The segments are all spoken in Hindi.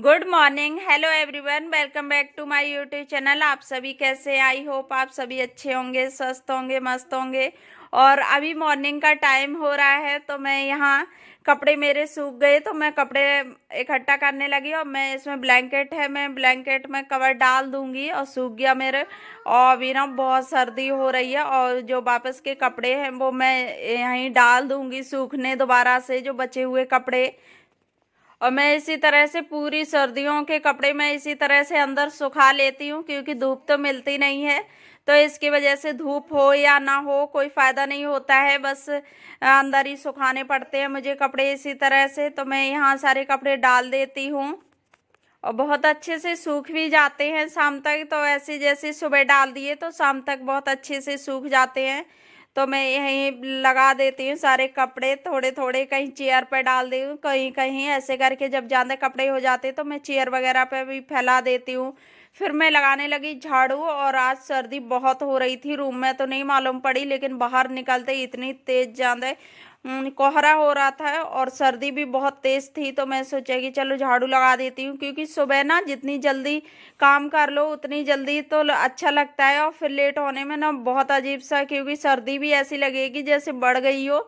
Good morning, hello everyone, welcome back to my YouTube channel. आप सभी कैसे? आई होप आप सभी अच्छे होंगे, स्वस्थ होंगे, मस्त होंगे। और अभी मॉर्निंग का टाइम हो रहा है तो मैं यहाँ कपड़े मेरे सूख गए तो मैं कपड़े इकट्ठा करने लगी। और मैं इसमें ब्लैंकेट है, मैं ब्लैंकेट में कवर डाल दूंगी और सूख गया मेरे। और अभी ना बहुत सर्दी हो रही है और जो वापस के कपड़े हैं वो मैं यहीं डाल दूंगी सूखने दोबारा से, जो बचे हुए कपड़े। और मैं इसी तरह से पूरी सर्दियों के कपड़े मैं इसी तरह से अंदर सुखा लेती हूँ, क्योंकि धूप तो मिलती नहीं है। तो इसकी वजह से धूप हो या ना हो कोई फ़ायदा नहीं होता है, बस अंदर ही सुखाने पड़ते हैं मुझे कपड़े इसी तरह से। तो मैं यहाँ सारे कपड़े डाल देती हूँ और बहुत अच्छे से सूख भी जाते हैं शाम तक। तो ऐसे जैसे सुबह डाल दिए तो शाम तक बहुत अच्छे से सूख जाते हैं। तो मैं यहीं लगा देती हूँ सारे कपड़े, थोड़े थोड़े कहीं चेयर पर डाल दी हूँ, कहीं कहीं ऐसे करके जब ज़्यादा कपड़े हो जाते तो मैं चेयर वगैरह पे भी फैला देती हूँ। फिर मैं लगाने लगी झाड़ू। और आज सर्दी बहुत हो रही थी, रूम में तो नहीं मालूम पड़ी, लेकिन बाहर निकलते ही इतनी तेज ज़्यादा कोहरा हो रहा था और सर्दी भी बहुत तेज थी। तो मैं सोचा कि चलो झाड़ू लगा देती हूँ, क्योंकि सुबह ना जितनी जल्दी काम कर लो उतनी जल्दी तो अच्छा लगता है। और फिर लेट होने में ना बहुत अजीब सा, क्योंकि सर्दी भी ऐसी लगेगी जैसे बढ़ गई हो।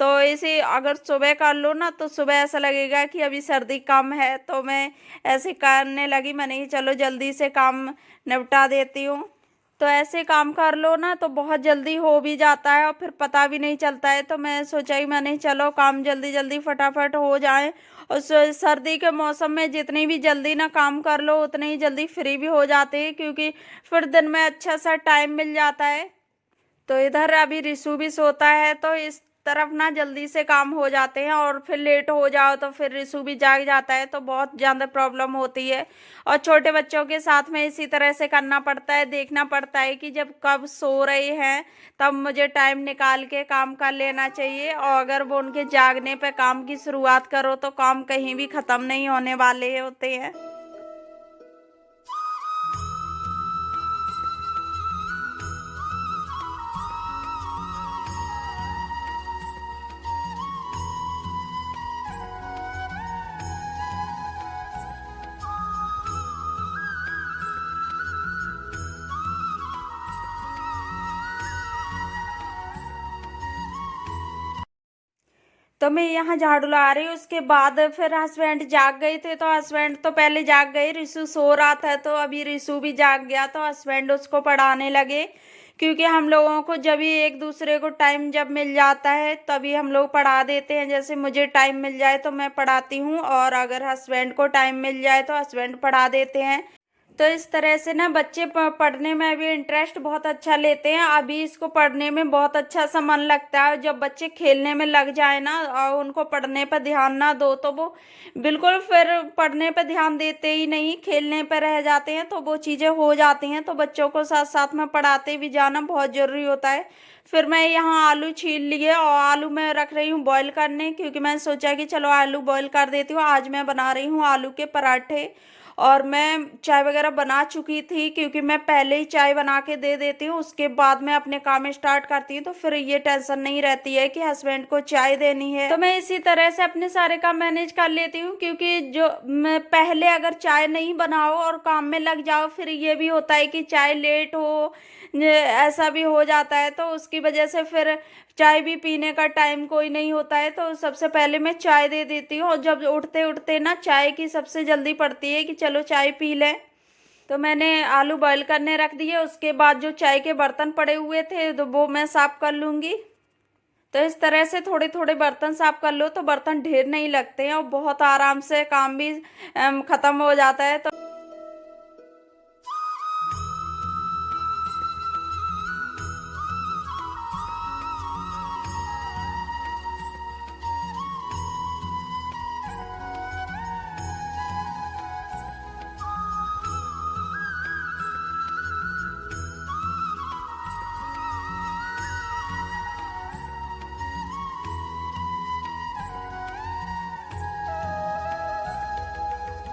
तो इसे अगर सुबह कर लो ना तो सुबह ऐसा लगेगा कि अभी सर्दी कम है। तो मैं ऐसे करने लगी, मैंने कि चलो जल्दी से काम निपटा देती हूँ। तो ऐसे काम कर लो ना तो बहुत जल्दी हो भी जाता है और फिर पता भी नहीं चलता है। तो मैं सोचा ही मैंने चलो काम जल्दी जल्दी फटाफट हो जाए। और सर्दी के मौसम में जितनी भी जल्दी ना काम कर लो उतनी ही जल्दी फ्री भी हो जाते हैं, क्योंकि फिर दिन में अच्छा सा टाइम मिल जाता है। तो इधर अभी रिशु भी सोता है तो इस तरफ ना जल्दी से काम हो जाते हैं। और फिर लेट हो जाओ तो फिर रिशु भी जाग जाता है तो बहुत ज़्यादा प्रॉब्लम होती है। और छोटे बच्चों के साथ में इसी तरह से करना पड़ता है, देखना पड़ता है कि जब कब सो रहे हैं तब मुझे टाइम निकाल के काम कर लेना चाहिए। और अगर वो उनके जागने पे काम की शुरुआत करो तो काम कहीं भी ख़त्म नहीं होने वाले होते हैं। तो मैं यहाँ झाड़ू लगा रही हूँ, उसके बाद फिर हस्बैंड जाग गए थे। तो हस्बैंड तो पहले जाग गए, रिशु सो रहा था तो अभी रिशु भी जाग गया तो हस्बैंड उसको पढ़ाने लगे। क्योंकि हम लोगों को जब भी एक दूसरे को टाइम जब मिल जाता है तभी हम लोग पढ़ा देते हैं। जैसे मुझे टाइम मिल जाए तो मैं पढ़ाती हूँ और अगर हस्बैंड को टाइम मिल जाए तो हस्बैंड पढ़ा देते हैं। तो इस तरह से ना बच्चे पढ़ने में भी इंटरेस्ट बहुत अच्छा लेते हैं। अभी इसको पढ़ने में बहुत अच्छा सा मन लगता है। जब बच्चे खेलने में लग जाए ना और उनको पढ़ने पर ध्यान ना दो तो वो बिल्कुल फिर पढ़ने पर ध्यान देते ही नहीं, खेलने पर रह जाते हैं। तो वो चीज़ें हो जाती हैं। तो बच्चों को साथ साथ में पढ़ाते भी जाना बहुत ज़रूरी होता है। फिर मैं यहाँ आलू छील लिए और आलू मैं रख रही हूँ बॉईल करने, क्योंकि मैंने सोचा कि चलो आलू बॉईल कर देती हूँ। आज मैं बना रही हूँ आलू के पराठे। और मैं चाय वगैरह बना चुकी थी, क्योंकि मैं पहले ही चाय बना के दे देती हूँ, उसके बाद मैं अपने काम स्टार्ट करती हूँ। तो फिर ये टेंशन नहीं रहती है कि हस्बैंड को चाय देनी है। तो मैं इसी तरह से अपने सारे काम मैनेज कर लेती हूँ, क्योंकि जो मैं पहले अगर चाय नहीं बनाओ और काम में लग जाओ फिर ये भी होता है कि चाय लेट हो, ऐसा भी हो जाता है। तो उसकी वजह से फिर चाय भी पीने का टाइम कोई नहीं होता है। तो सबसे पहले मैं चाय दे देती हूँ और जब उठते उठते ना चाय की सबसे जल्दी पड़ती है कि चलो चाय पी लें। तो मैंने आलू बॉईल करने रख दिए, उसके बाद जो चाय के बर्तन पड़े हुए थे तो वो मैं साफ कर लूँगी। तो इस तरह से थोड़े थोड़े बर्तन साफ कर लो तो बर्तन ढेर नहीं लगते हैं और बहुत आराम से काम भी ख़त्म हो जाता है। तो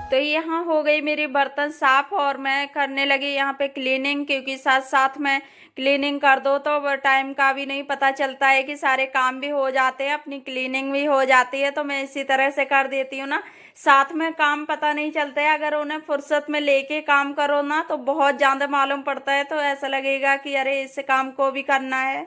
तो यहाँ हो गई मेरी बर्तन साफ और मैं करने लगी यहाँ पे क्लीनिंग, क्योंकि साथ साथ में क्लीनिंग कर दो तो टाइम का भी नहीं पता चलता है कि सारे काम भी हो जाते हैं, अपनी क्लीनिंग भी हो जाती है। तो मैं इसी तरह से कर देती हूँ ना, साथ में काम पता नहीं चलता है। अगर उन्हें फुर्सत में लेके काम करो ना तो बहुत ज़्यादा मालूम पड़ता है, तो ऐसा लगेगा कि अरे इस काम को भी करना है।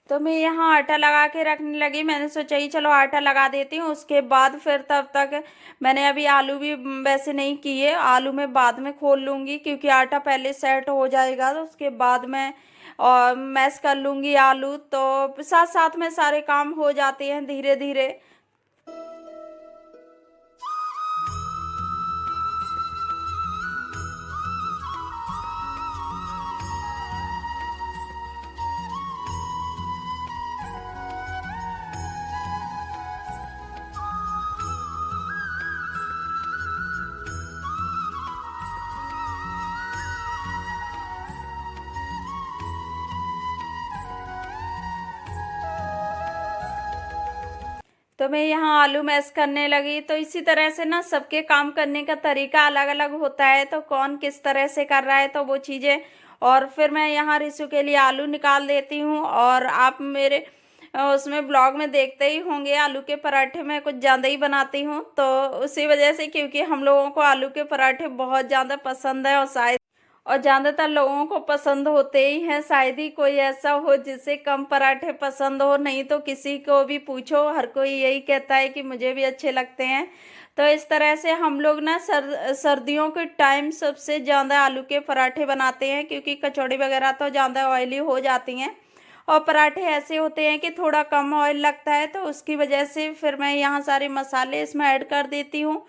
तो मैं यहाँ आटा लगा के रखने लगी। मैंने सोचा ही चलो आटा लगा देती हूँ, उसके बाद फिर तब तक मैंने अभी आलू भी वैसे नहीं किए। आलू मैं बाद में खोल लूँगी क्योंकि आटा पहले सेट हो जाएगा, तो उसके बाद मैं और मैश कर लूँगी आलू। तो साथ साथ में सारे काम हो जाते हैं धीरे धीरे। तो मैं यहाँ आलू मैश करने लगी। तो इसी तरह से ना सबके काम करने का तरीका अलग अलग होता है, तो कौन किस तरह से कर रहा है तो वो चीज़ें। और फिर मैं यहाँ रिशु के लिए आलू निकाल देती हूँ। और आप मेरे उसमें ब्लॉग में देखते ही होंगे, आलू के पराठे मैं कुछ ज़्यादा ही बनाती हूँ, तो उसी वजह से, क्योंकि हम लोगों को आलू के पराठे बहुत ज़्यादा पसंद है। और ज़्यादातर लोगों को पसंद होते ही हैं, शायद ही कोई ऐसा हो जिसे कम पराठे पसंद हो। नहीं तो किसी को भी पूछो, हर कोई यही कहता है कि मुझे भी अच्छे लगते हैं। तो इस तरह से हम लोग ना सर्दियों के टाइम सबसे ज़्यादा आलू के पराठे बनाते हैं, क्योंकि कचौड़ी वगैरह तो ज़्यादा ऑयली हो जाती हैं और पराठे ऐसे होते हैं कि थोड़ा कम ऑयल लगता है। तो उसकी वजह से फिर मैं यहाँ सारे मसाले इसमें ऐड कर देती हूँ।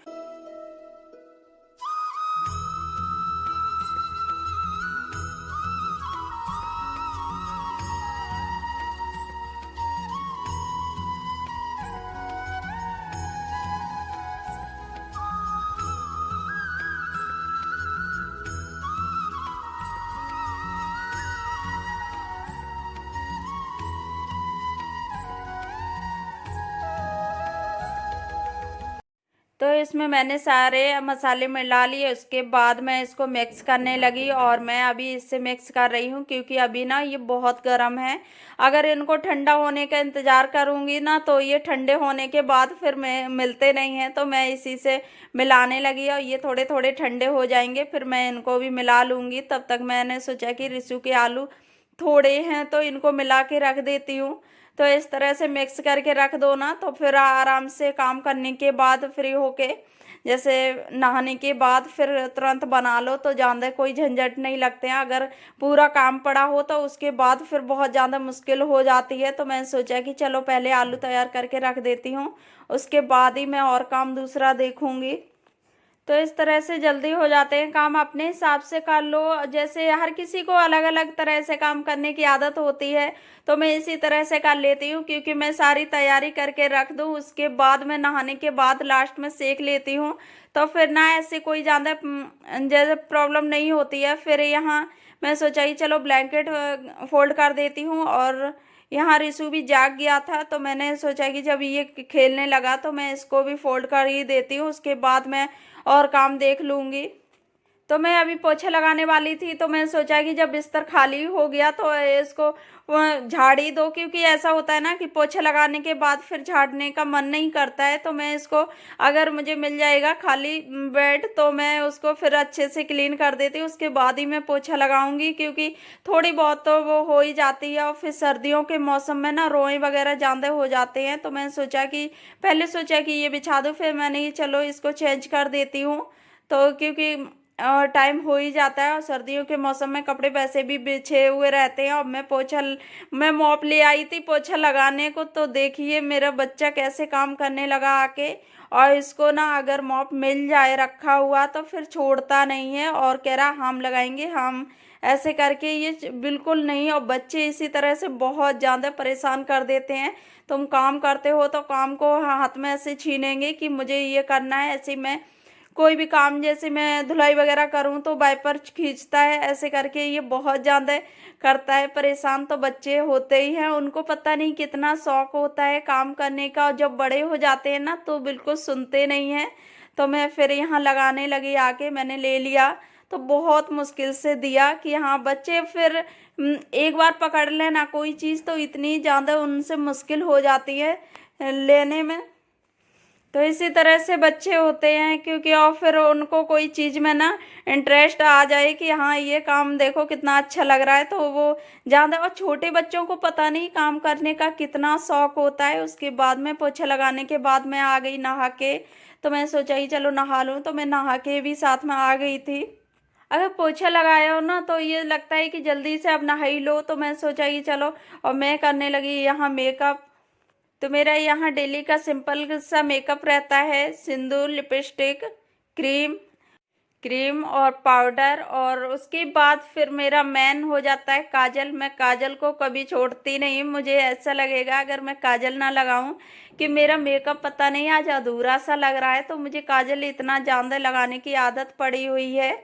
तो इसमें मैंने सारे मसाले मिला लिए, उसके बाद मैं इसको मिक्स करने लगी। और मैं अभी इससे मिक्स कर रही हूँ क्योंकि अभी ना ये बहुत गर्म है। अगर इनको ठंडा होने का इंतज़ार करूँगी ना तो ये ठंडे होने के बाद फिर मैं मिलते नहीं हैं। तो मैं इसी से मिलाने लगी और ये थोड़े थोड़े ठंडे हो जाएंगे, फिर मैं इनको भी मिला लूँगी। तब तक मैंने सोचा कि रिशु के आलू थोड़े हैं तो इनको मिला के रख देती हूँ। तो इस तरह से मिक्स करके रख दो ना, तो फिर आराम से काम करने के बाद फ्री होके, जैसे नहाने के बाद फिर तुरंत बना लो तो ज़्यादा कोई झंझट नहीं लगते हैं। अगर पूरा काम पड़ा हो तो उसके बाद फिर बहुत ज़्यादा मुश्किल हो जाती है। तो मैंने सोचा कि चलो पहले आलू तैयार करके रख देती हूँ, उसके बाद ही मैं और काम दूसरा देखूँगी। तो इस तरह से जल्दी हो जाते हैं काम, अपने हिसाब से कर लो। जैसे हर किसी को अलग अलग तरह से काम करने की आदत होती है, तो मैं इसी तरह से कर लेती हूँ क्योंकि मैं सारी तैयारी करके रख दूँ, उसके बाद मैं नहाने के बाद लास्ट में सेक लेती हूँ। तो फिर ना ऐसे कोई ज़्यादा जैसे प्रॉब्लम नहीं होती है। फिर यहाँ मैं सोचा ही चलो ब्लैंकेट फोल्ड कर देती हूँ। और यहाँ रिशु भी जाग गया था, तो मैंने सोचा कि जब ये खेलने लगा तो मैं इसको भी फोल्ड कर ही देती हूँ, उसके बाद मैं और काम देख लूँगी। तो मैं अभी पोछा लगाने वाली थी, तो मैंने सोचा कि जब बिस्तर खाली हो गया तो इसको झाड़ ही दो, क्योंकि ऐसा होता है ना कि पोछा लगाने के बाद फिर झाड़ने का मन नहीं करता है। तो मैं इसको, अगर मुझे मिल जाएगा खाली बेड, तो मैं उसको फिर अच्छे से क्लीन कर देती हूँ, उसके बाद ही मैं पोछा लगाऊंगी। क्योंकि थोड़ी बहुत तो वो हो ही जाती है, और फिर सर्दियों के मौसम में ना रोए वगैरह ज़्यादा हो जाते हैं। तो मैंने सोचा कि पहले सोचा कि ये बिछा दूँ, फिर मैंने ये चलो इसको चेंज कर देती हूँ। तो क्योंकि टाइम हो ही जाता है और सर्दियों के मौसम में कपड़े वैसे भी बिछे हुए रहते हैं। और मैं मॉप ले आई थी पोछा लगाने को, तो देखिए मेरा बच्चा कैसे काम करने लगा आके। और इसको ना अगर मॉप मिल जाए रखा हुआ तो फिर छोड़ता नहीं है और कह रहा हम लगाएंगे, हम ऐसे करके ये बिल्कुल नहीं। और बच्चे इसी तरह से बहुत ज़्यादा परेशान कर देते हैं। तुम काम करते हो तो काम को हाथ में ऐसे छीनेंगे कि मुझे ये करना है। ऐसे मैं कोई भी काम, जैसे मैं धुलाई वगैरह करूँ तो वाइपर खींचता है, ऐसे करके ये बहुत ज़्यादा करता है परेशान। तो बच्चे होते ही हैं, उनको पता नहीं कितना शौक होता है काम करने का, और जब बड़े हो जाते हैं ना तो बिल्कुल सुनते नहीं हैं। तो मैं फिर यहाँ लगाने लगी, आके मैंने ले लिया। तो बहुत मुश्किल से दिया कि हाँ बच्चे फिर एक बार पकड़ लेना कोई चीज़ तो इतनी ज़्यादा उनसे मुश्किल हो जाती है लेने में। तो इसी तरह से बच्चे होते हैं, क्योंकि और फिर उनको कोई चीज़ में ना इंटरेस्ट आ जाए कि हाँ ये काम देखो कितना अच्छा लग रहा है, तो वो ज़्यादा। और छोटे बच्चों को पता नहीं काम करने का कितना शौक होता है। उसके बाद में पोछा लगाने के बाद मैं आ गई नहा के। तो मैं सोचा ही चलो नहा लूँ, तो मैं नहा के भी साथ में आ गई थी। अगर पोछा लगाया हो ना तो ये लगता है कि जल्दी से अब नहा ही लो, तो मैं सोचा कि चलो। और मैं करने लगी यहाँ मेकअप। तो मेरा यहाँ डेली का सिंपल सा मेकअप रहता है, सिंदूर, लिपस्टिक, क्रीम क्रीम और पाउडर। और उसके बाद फिर मेरा मेन हो जाता है काजल। मैं काजल को कभी छोड़ती नहीं। मुझे ऐसा लगेगा अगर मैं काजल ना लगाऊं कि मेरा मेकअप पता नहीं आज अधूरा सा लग रहा है। तो मुझे काजल इतना ज़्यादा लगाने की आदत पड़ी हुई है।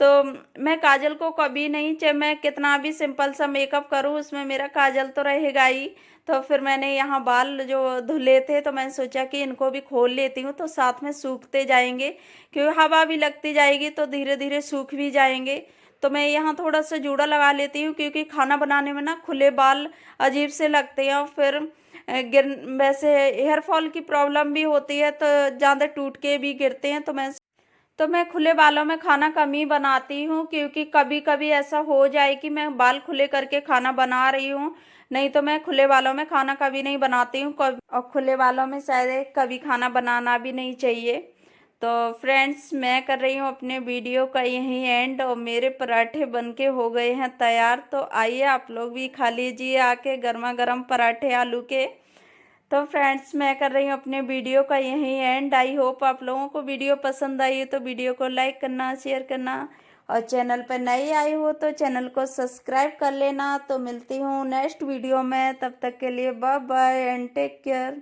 तो मैं काजल को कभी नहीं, चाहे मैं कितना भी सिंपल सा मेकअप करूं उसमें मेरा काजल तो रहेगा ही। तो फिर मैंने यहाँ बाल जो धुले थे तो मैंने सोचा कि इनको भी खोल लेती हूँ, तो साथ में सूखते जाएंगे, क्योंकि हवा भी लगती जाएगी तो धीरे धीरे सूख भी जाएंगे। तो मैं यहाँ थोड़ा सा जूड़ा लगा लेती हूँ, क्योंकि खाना बनाने में ना खुले बाल अजीब से लगते हैं। और फिर गिर वैसे हेयर फॉल की प्रॉब्लम भी होती है, तो ज़्यादा टूट के भी गिरते हैं। तो मैं खुले बालों में खाना कम ही बनाती हूँ, क्योंकि कभी कभी ऐसा हो जाए कि मैं बाल खुले करके खाना बना रही हूँ। नहीं तो मैं खुले बालों में खाना कभी नहीं बनाती हूँ। और खुले बालों में शायद कभी खाना बनाना भी नहीं चाहिए। तो फ्रेंड्स, मैं कर रही हूँ अपने वीडियो का यहीं एंड, और मेरे पराठे बनके हो गए हैं तैयार। तो आइए आप लोग भी खा लीजिए आके गर्मा गर्म पराठे आलू के। तो फ्रेंड्स, मैं कर रही हूँ अपने वीडियो का यहीं एंड। आई होप आप लोगों को वीडियो पसंद आई हो तो वीडियो को लाइक करना, शेयर करना, और चैनल पर नए आए हो तो चैनल को सब्सक्राइब कर लेना। तो मिलती हूँ नेक्स्ट वीडियो में, तब तक के लिए bye bye and take care.